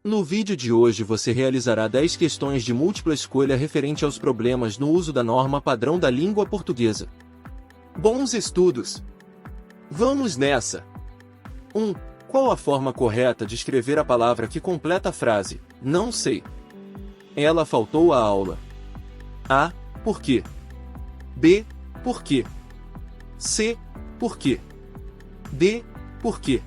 No vídeo de hoje você realizará 10 questões de múltipla escolha referente aos problemas no uso da norma padrão da língua portuguesa. Bons estudos! Vamos nessa! 1. Qual a forma correta de escrever a palavra que completa a frase, não sei? Ela faltou à aula. A. Por quê? B. Por quê? C. Por quê? D. Por quê?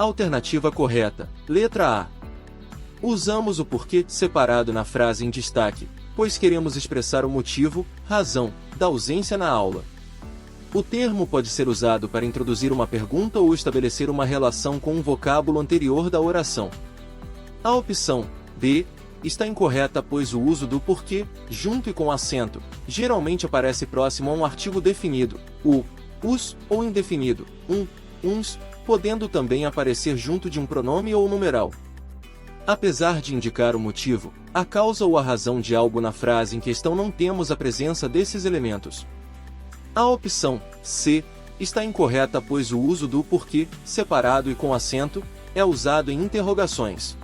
Alternativa correta, letra A. Usamos o porquê separado na frase em destaque, pois queremos expressar o motivo, razão, da ausência na aula. O termo pode ser usado para introduzir uma pergunta ou estabelecer uma relação com um vocábulo anterior da oração. A opção B está incorreta, pois o uso do porquê, junto e com acento, geralmente aparece próximo a um artigo definido, o, os ou indefinido, uns, podendo também aparecer junto de um pronome ou numeral. Apesar de indicar o motivo, a causa ou a razão de algo na frase em questão, não temos a presença desses elementos. A opção C está incorreta, pois o uso do porquê, separado e com acento, é usado em interrogações.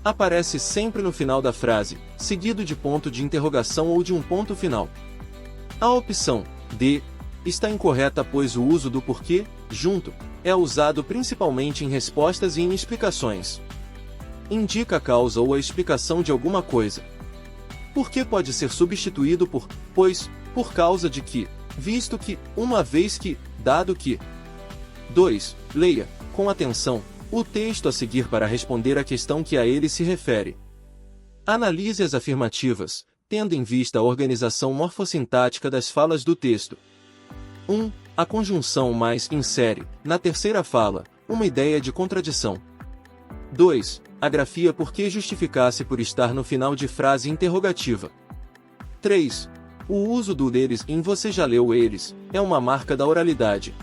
Aparece sempre no final da frase, seguido de ponto de interrogação ou de um ponto final. A opção D está incorreta, pois o uso do porquê, junto, é usado principalmente em respostas e em explicações. Indica a causa ou a explicação de alguma coisa. Porquê pode ser substituído por pois, por causa de que, visto que, uma vez que, dado que. 2. Leia, com atenção, o texto a seguir para responder à questão que a ele se refere. Analise as afirmativas, tendo em vista a organização morfossintática das falas do texto. 1. A conjunção mais insere, na terceira fala, uma ideia de contradição. 2. A grafia porque justificasse por estar no final de frase interrogativa. 3. O uso do deles em você já leu eles é uma marca da oralidade.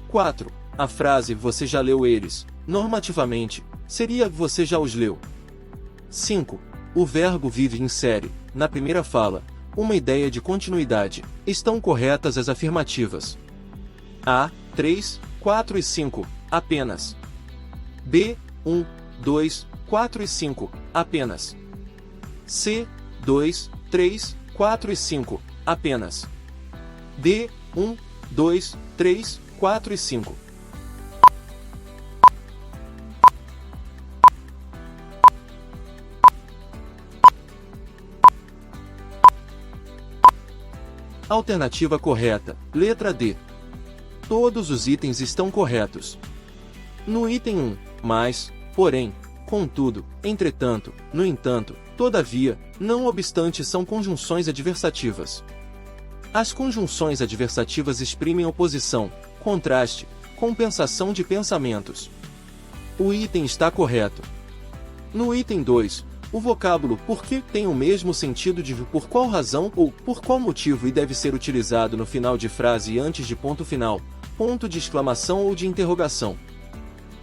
4. A frase você já leu eles, normativamente, seria você já os leu. 5. O verbo vive insere, na primeira fala, uma ideia de continuidade. Estão corretas as afirmativas A, 3, 4 e 5, apenas. B, 1, 2, 4 e 5, apenas. C, 2, 3, 4 e 5, apenas. D, 1, 2, 3, 4 e 5. Alternativa correta, letra D. Todos os itens estão corretos. No item 1, mas, porém, contudo, entretanto, no entanto, todavia, não obstante são conjunções adversativas. As conjunções adversativas exprimem oposição, contraste, compensação de pensamentos. O item está correto. No item 2, o vocábulo porque tem o mesmo sentido de por qual razão ou por qual motivo e deve ser utilizado no final de frase e antes de ponto final, ponto de exclamação ou de interrogação.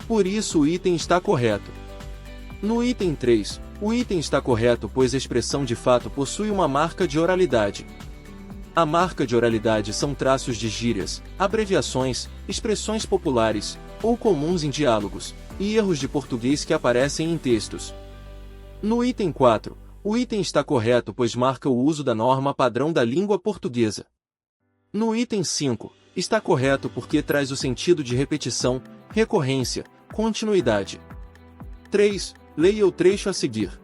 Por isso o item está correto. No item 3, o item está correto pois a expressão de fato possui uma marca de oralidade. A marca de oralidade são traços de gírias, abreviações, expressões populares, ou comuns em diálogos, e erros de português que aparecem em textos. No item 4, o item está correto pois marca o uso da norma padrão da língua portuguesa. No item 5, está correto porque traz o sentido de repetição, recorrência, continuidade. 3. Leia o trecho a seguir.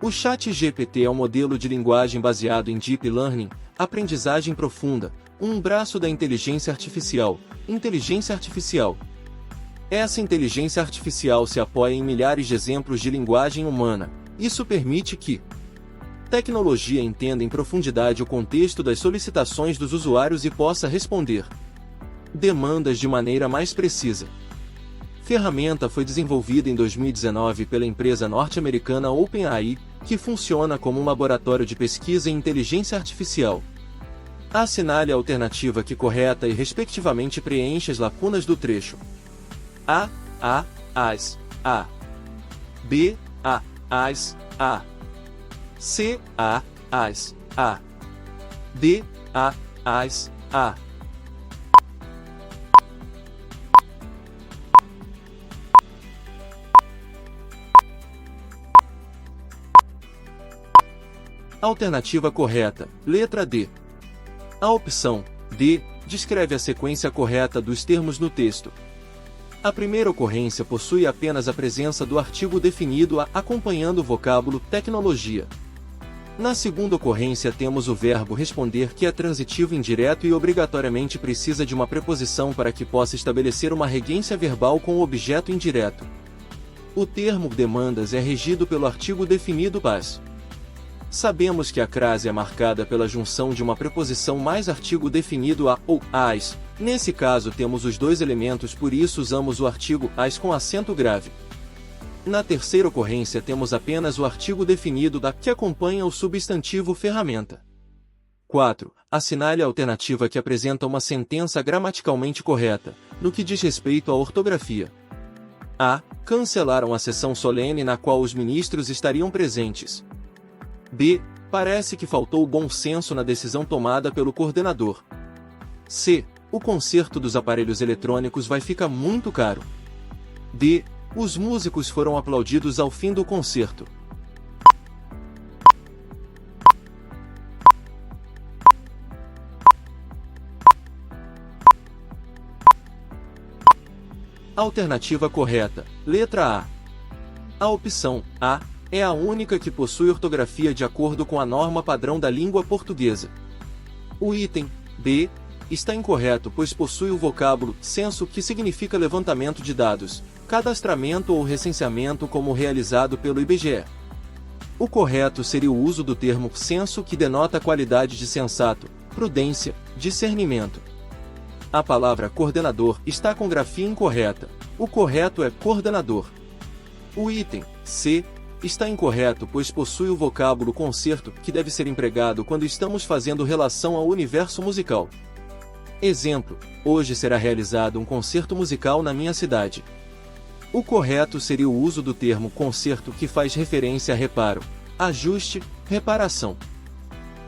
O ChatGPT é um modelo de linguagem baseado em Deep Learning, aprendizagem profunda, um braço da inteligência artificial. Essa inteligência artificial se apoia em milhares de exemplos de linguagem humana. Isso permite que tecnologia entenda em profundidade o contexto das solicitações dos usuários e possa responder demandas de maneira mais precisa. Ferramenta foi desenvolvida em 2019 pela empresa norte-americana OpenAI, que funciona como um laboratório de pesquisa em inteligência artificial. Assinale a alternativa que correta e respectivamente preenche as lacunas do trecho. A, as, a. B, a, as, a. C, a, as. a. D, a, as, a. Alternativa correta, letra D. A opção D descreve a sequência correta dos termos no texto. A primeira ocorrência possui apenas a presença do artigo definido a acompanhando o vocábulo tecnologia. Na segunda ocorrência temos o verbo responder, que é transitivo indireto e obrigatoriamente precisa de uma preposição para que possa estabelecer uma regência verbal com o objeto indireto. O termo demandas é regido pelo artigo definido as. Sabemos que a crase é marcada pela junção de uma preposição mais artigo definido a ou as. Nesse caso temos os dois elementos, por isso usamos o artigo as com acento grave. Na terceira ocorrência temos apenas o artigo definido da que acompanha o substantivo ferramenta. 4. Assinale a alternativa que apresenta uma sentença gramaticalmente correta, no que diz respeito à ortografia. A. Cancelaram a sessão solene na qual os ministros estariam presentes. B. Parece que faltou bom senso na decisão tomada pelo coordenador. C. O conserto dos aparelhos eletrônicos vai ficar muito caro. D. Os músicos foram aplaudidos ao fim do concerto. Alternativa correta, letra A. A opção A é a única que possui ortografia de acordo com a norma padrão da língua portuguesa. O item B está incorreto, pois possui o vocábulo censo, que significa levantamento de dados, cadastramento ou recenseamento como realizado pelo IBGE. O correto seria o uso do termo censo, que denota qualidade de sensato, prudência, discernimento. A palavra coordenador está com grafia incorreta. O correto é coordenador. O item C está incorreto, pois possui o vocábulo concerto, que deve ser empregado quando estamos fazendo relação ao universo musical. Exemplo: hoje será realizado um concerto musical na minha cidade. O correto seria o uso do termo concerto, que faz referência a reparo, ajuste, reparação.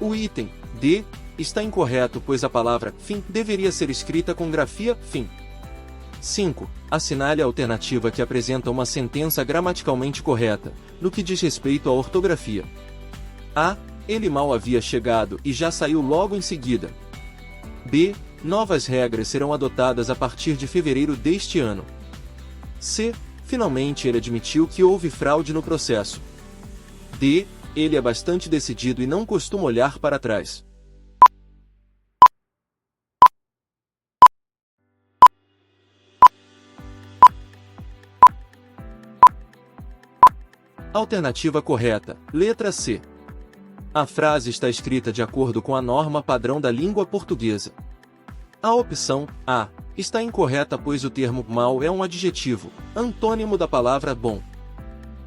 O item D está incorreto, pois a palavra fim deveria ser escrita com grafia fim. 5. Assinale a alternativa que apresenta uma sentença gramaticalmente correta, no que diz respeito à ortografia. A. Ele mal havia chegado e já saiu logo em seguida. B. Novas regras serão adotadas a partir de fevereiro deste ano. C. Finalmente ele admitiu que houve fraude no processo. D. Ele é bastante decidido e não costuma olhar para trás. Alternativa correta, letra C. A frase está escrita de acordo com a norma padrão da língua portuguesa. A opção A está incorreta, pois o termo mal é um adjetivo, antônimo da palavra bom.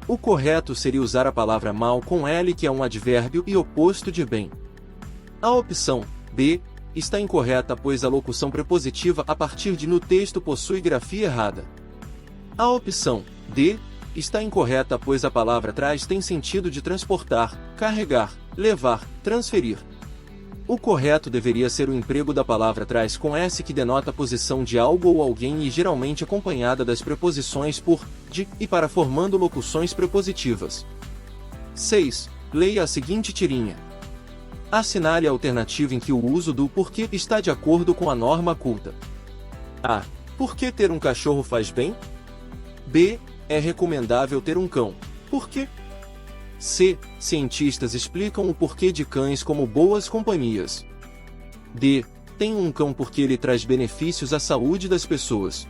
O correto seria usar a palavra mal com L, que é um advérbio e oposto de bem. A opção B está incorreta, pois a locução prepositiva a partir de no texto possui grafia errada. A opção D está incorreta, pois a palavra trás tem sentido de transportar, carregar, levar, transferir. O correto deveria ser o emprego da palavra trás com S, que denota a posição de algo ou alguém e geralmente acompanhada das preposições por, de e para, formando locuções prepositivas. 6. Leia a seguinte tirinha. Assinale a alternativa em que o uso do porquê está de acordo com a norma culta. A. Por que ter um cachorro faz bem? B. É recomendável ter um cão. Por quê? C. Cientistas explicam o porquê de cães como boas companhias. D. Tem um cão porque ele traz benefícios à saúde das pessoas.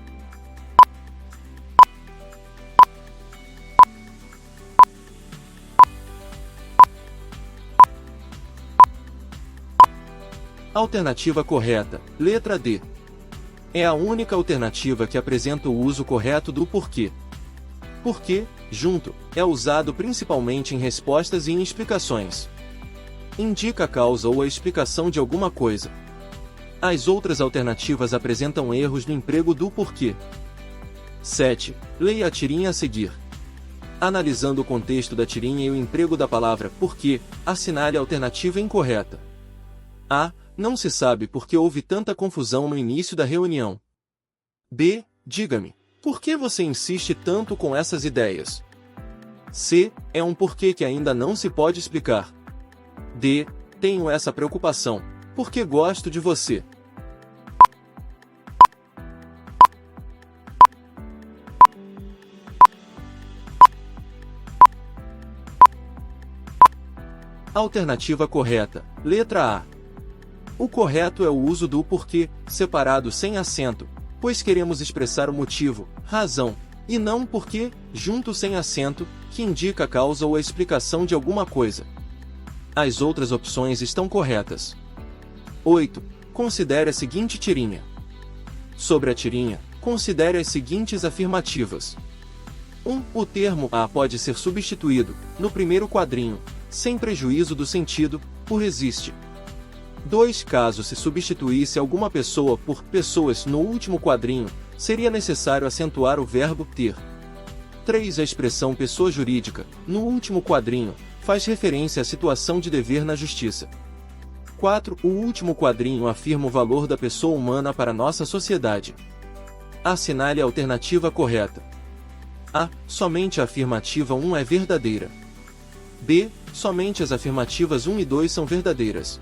Alternativa correta, letra D. É a única alternativa que apresenta o uso correto do porquê. Porque, junto, é usado principalmente em respostas e em explicações. Indica a causa ou a explicação de alguma coisa. As outras alternativas apresentam erros no emprego do porquê. 7. Leia a tirinha a seguir. Analisando o contexto da tirinha e o emprego da palavra porque, assinale a alternativa incorreta. A. Não se sabe por que houve tanta confusão no início da reunião. B. Diga-me, por que você insiste tanto com essas ideias? C. É um porquê que ainda não se pode explicar. D. Tenho essa preocupação, porque gosto de você. Alternativa correta, letra A. O correto é o uso do porquê, separado sem acento, pois queremos expressar o motivo, razão, e não porquê, junto sem acento, que indica a causa ou a explicação de alguma coisa. As outras opções estão corretas. 8. Considere a seguinte tirinha. Sobre a tirinha, considere as seguintes afirmativas. 1. O termo a pode ser substituído, no primeiro quadrinho, sem prejuízo do sentido, por existe. 2. Caso se substituísse alguma pessoa por pessoas no último quadrinho, seria necessário acentuar o verbo ter. 3. A expressão pessoa jurídica, no último quadrinho, faz referência à situação de dever na justiça. 4. O último quadrinho afirma o valor da pessoa humana para nossa sociedade. Assinale a alternativa correta. A. Somente a afirmativa 1 é verdadeira. B. Somente as afirmativas 1 e 2 são verdadeiras.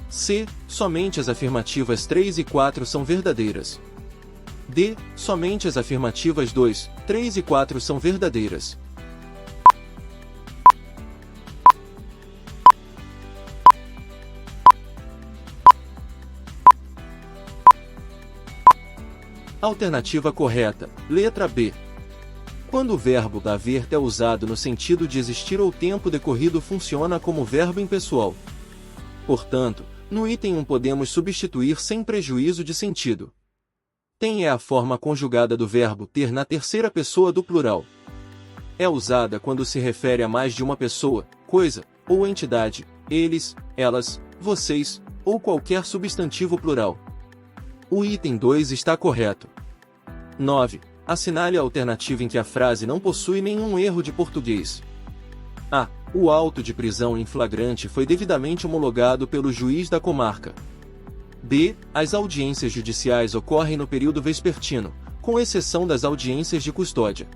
C. Somente as afirmativas 3 e 4 são verdadeiras. D. Somente as afirmativas 2, 3 e 4 são verdadeiras. Alternativa correta, letra B. Quando o verbo haver é usado no sentido de existir ou tempo decorrido funciona como verbo impessoal. Portanto, no item 1 podemos substituir sem prejuízo de sentido. Tem é a forma conjugada do verbo ter na terceira pessoa do plural. É usada quando se refere a mais de uma pessoa, coisa, ou entidade, eles, elas, vocês, ou qualquer substantivo plural. O item 2 está correto. 9. Assinale a alternativa em que a frase não possui nenhum erro de português. A. O auto de prisão em flagrante foi devidamente homologado pelo juiz da comarca. B. As audiências judiciais ocorrem no período vespertino, com exceção das audiências de custódia.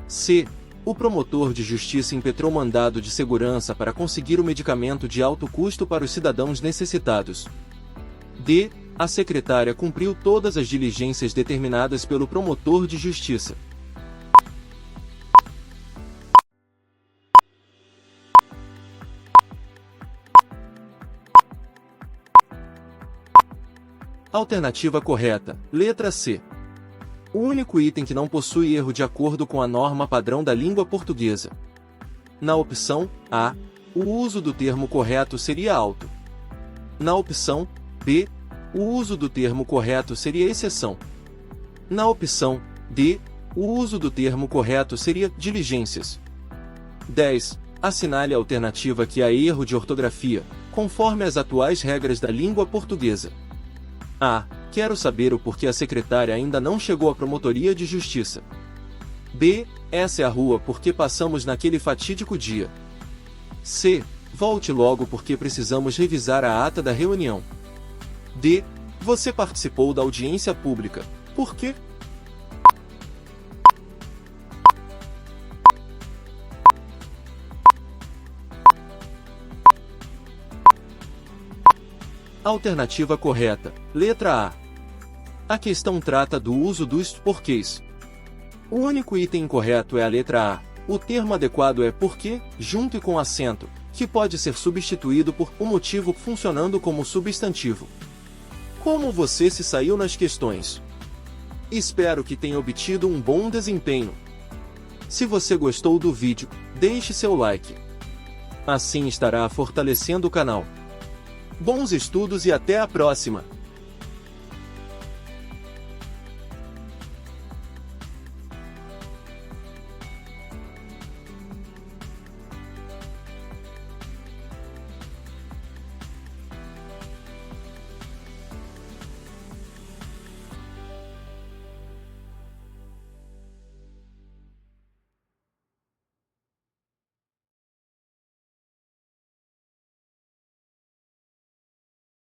C. O promotor de justiça impetrou mandado de segurança para conseguir o medicamento de alto custo para os cidadãos necessitados. D. A secretária cumpriu todas as diligências determinadas pelo promotor de justiça. Alternativa correta, letra C. O único item que não possui erro de acordo com a norma padrão da língua portuguesa. Na opção A, o uso do termo correto seria auto. Na opção B, o uso do termo correto seria exceção. Na opção D, o uso do termo correto seria diligências. 10. Assinale a alternativa que há erro de ortografia, conforme as atuais regras da língua portuguesa. A. Quero saber o porquê a secretária ainda não chegou à promotoria de justiça. B. Essa é a rua porque passamos naquele fatídico dia. C. Volte logo porque precisamos revisar a ata da reunião. D. Você participou da audiência pública. Por quê? Alternativa correta, letra A. A questão trata do uso dos porquês. O único item incorreto é a letra A. O termo adequado é porque, junto e com acento, que pode ser substituído por o motivo funcionando como substantivo. Como você se saiu nas questões? Espero que tenha obtido um bom desempenho. Se você gostou do vídeo, deixe seu like. Assim estará fortalecendo o canal. Bons estudos e até a próxima!